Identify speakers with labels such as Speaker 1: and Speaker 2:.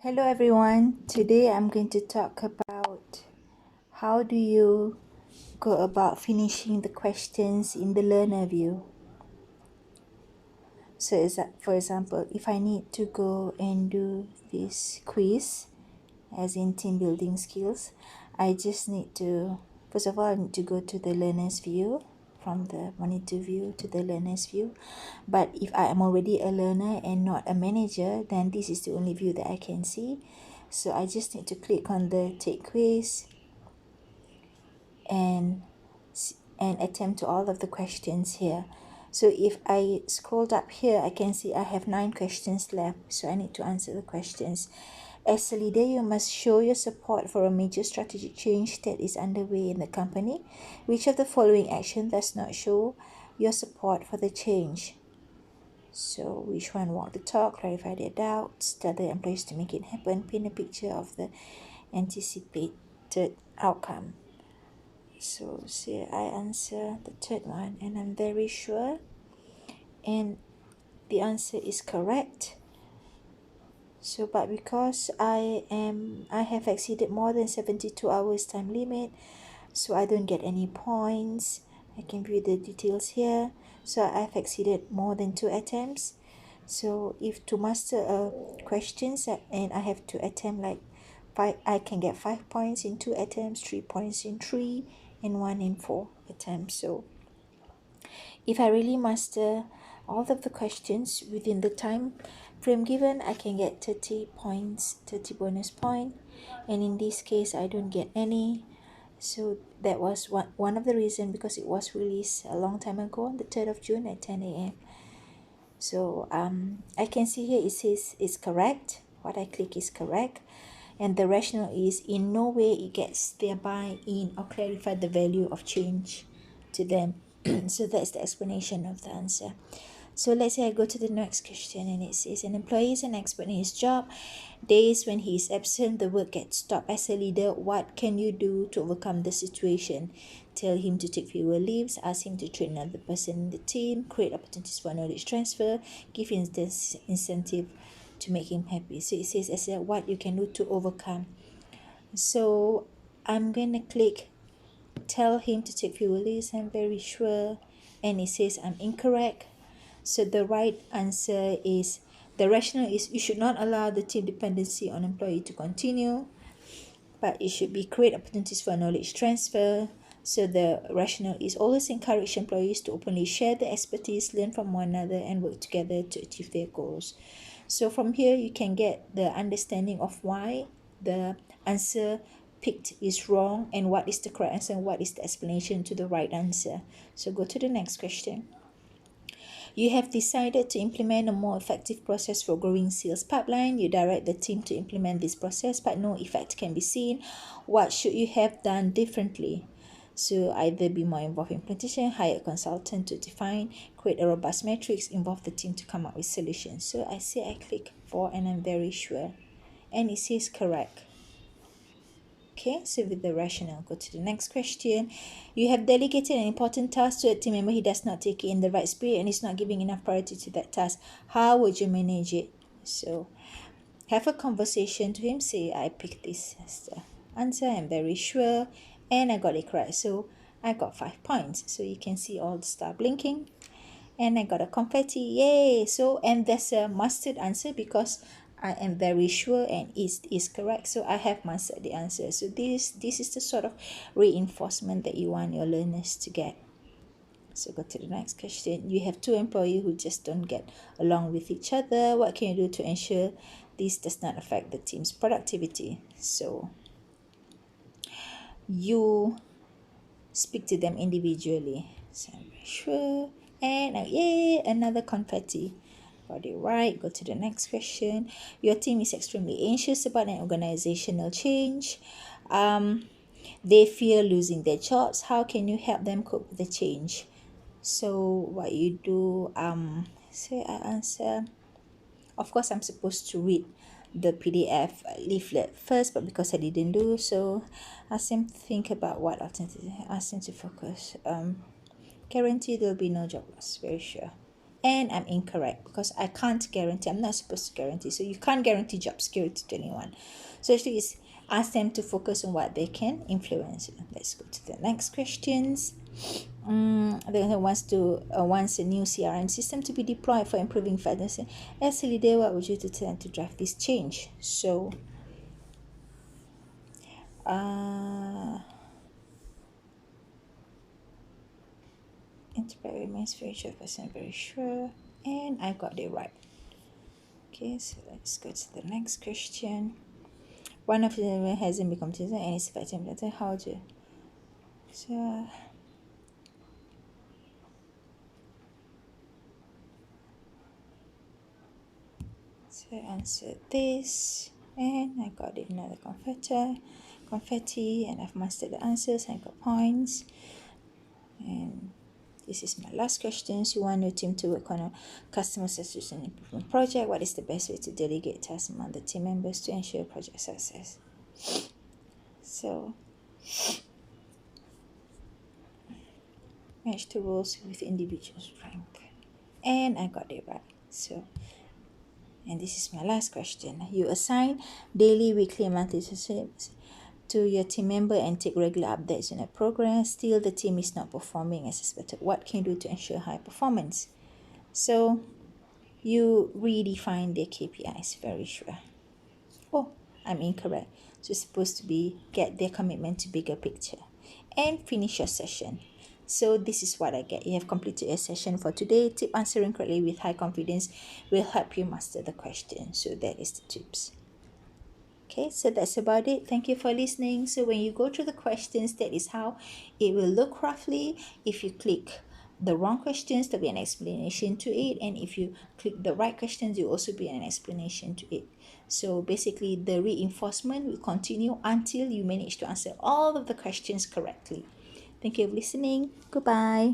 Speaker 1: Hello everyone. Today I'm going to talk about how do you go about finishing the questions in the learner view. So for example, if I need to go and do this quiz as in team building skills, I just need to, first of all, I need to go to the learner's view, from the monitor view to the learner's view. But if I am already a learner and not a manager, then this is the only view that I can see. So I just need to click on the take quiz and attempt to all of the questions here. So if I scrolled up here, I can see I have 9 questions left. So I need to answer the questions. As a leader, you must show your support for a major strategic change that is underway in the company. Which of the following action does not show your support for the change? So which one? Walk the talk, clarify their doubts, tell the employees to make it happen, paint a picture of the anticipated outcome. So say I answer the third one, and I'm very sure, and the answer is correct. So but because I have exceeded more than 72 hours time limit, so I don't get any points. I can view the details here. So I've exceeded more than 2 attempts. So if to master a questions and I have to attempt like 5, I can get 5 points in 2 attempts, 3 points in 3, and 1 in 4 attempts. So if I really master all of the questions within the time frame given, I can get 30 points, 30 bonus point. And in this case, I don't get any. So that was one of the reasons, because it was released a long time ago on the 3rd of June at 10 a.m. So I can see here it says it's correct. What I click is correct. And the rationale is in no way it gets their buy-in or clarify the value of change to them. So that's the explanation of the answer. So let's say I go to the next question, and it says an employee is an expert in his job. Days when he is absent, the work gets stopped. As a leader, what can you do to overcome the situation? Tell him to take fewer leaves, ask him to train another person in the team, create opportunities for knowledge transfer, give him this incentive to make him happy. So it says as what you can do to overcome. So I'm going to click tell him to take fewer leaves. I'm very sure, and it says I'm incorrect. So the right answer is, the rationale is, you should not allow the team dependency on employee to continue, but it should be create opportunities for knowledge transfer. So the rationale is always encourage employees to openly share their expertise, learn from one another, and work together to achieve their goals. So from here, you can get the understanding of why the answer picked is wrong, and what is the correct answer, and what is the explanation to the right answer. So go to the next question. You have decided to implement a more effective process for growing sales pipeline. You direct the team to implement this process, but no effect can be seen. What should you have done differently? So either be more involved in implementation, hire a consultant to define, create a robust matrix, involve the team to come up with solutions. So I say I click for, and I'm very sure. And it says correct. Okay, so with the rationale, go to the next question. You have delegated an important task to a team member. He does not take it in the right spirit and is not giving enough priority to that task. How would you manage it? So have a conversation to him. Say, I picked this as the answer. I'm very sure. And I got it correct. So I got 5 points. So you can see all the star blinking. And I got a confetti. Yay! So, and that's a mastered answer because I am very sure and it is correct. So I have mastered the answer. So this is the sort of reinforcement that you want your learners to get. So go to the next question. You have 2 employees who just don't get along with each other. What can you do to ensure this does not affect the team's productivity? So you speak to them individually. So I'm very sure. And yay, another confetti. Got it right. Go to the next question. Your team is extremely anxious about an organizational change. They fear losing their jobs. How can you help them cope with the change? So what you do, say I answer. Of course, I'm supposed to read the PDF leaflet first, but because I didn't do so, ask them to think about what alternative. Ask them to focus. Guarantee there will be no job loss, very sure. and I'm incorrect because I can't guarantee, I'm not supposed to guarantee. So you can't guarantee job security to anyone. So actually it's ask them to focus on what they can influence. Let's go to the next questions. Then wants a new CRM system to be deployed for improving finance. As a leader, what would you do to them to drive this change? So enterprise remains very sure, percent very sure, and I got it right. Okay, so let's go to the next question. One of them hasn't become teacher and is fighting better. How do so answer this, and I got it another confetti, and I've mastered the answers. I got points, and this is my last question. You want your team to work on a customer satisfaction improvement project. What is the best way to delegate tasks among the team members to ensure project success? So match the roles with individual strength, and I got it right. So, and this is my last question. You assign daily, weekly, and monthly sessions to your team member and take regular updates on their progress. Still, the team is not performing as expected. What can you do to ensure high performance? So, you redefine their KPIs. Very sure. Oh, I'm incorrect. So it's supposed to be get their commitment to bigger picture and finish your session. So this is what I get. You have completed your session for today. Tip answering correctly with high confidence will help you master the question. So that is the tips. Okay, so that's about it. Thank you for listening. So when you go through the questions, that is how it will look roughly. If you click the wrong questions, there'll be an explanation to it. And if you click the right questions, there'll also be an explanation to it. So basically, the reinforcement will continue until you manage to answer all of the questions correctly. Thank you for listening. Goodbye.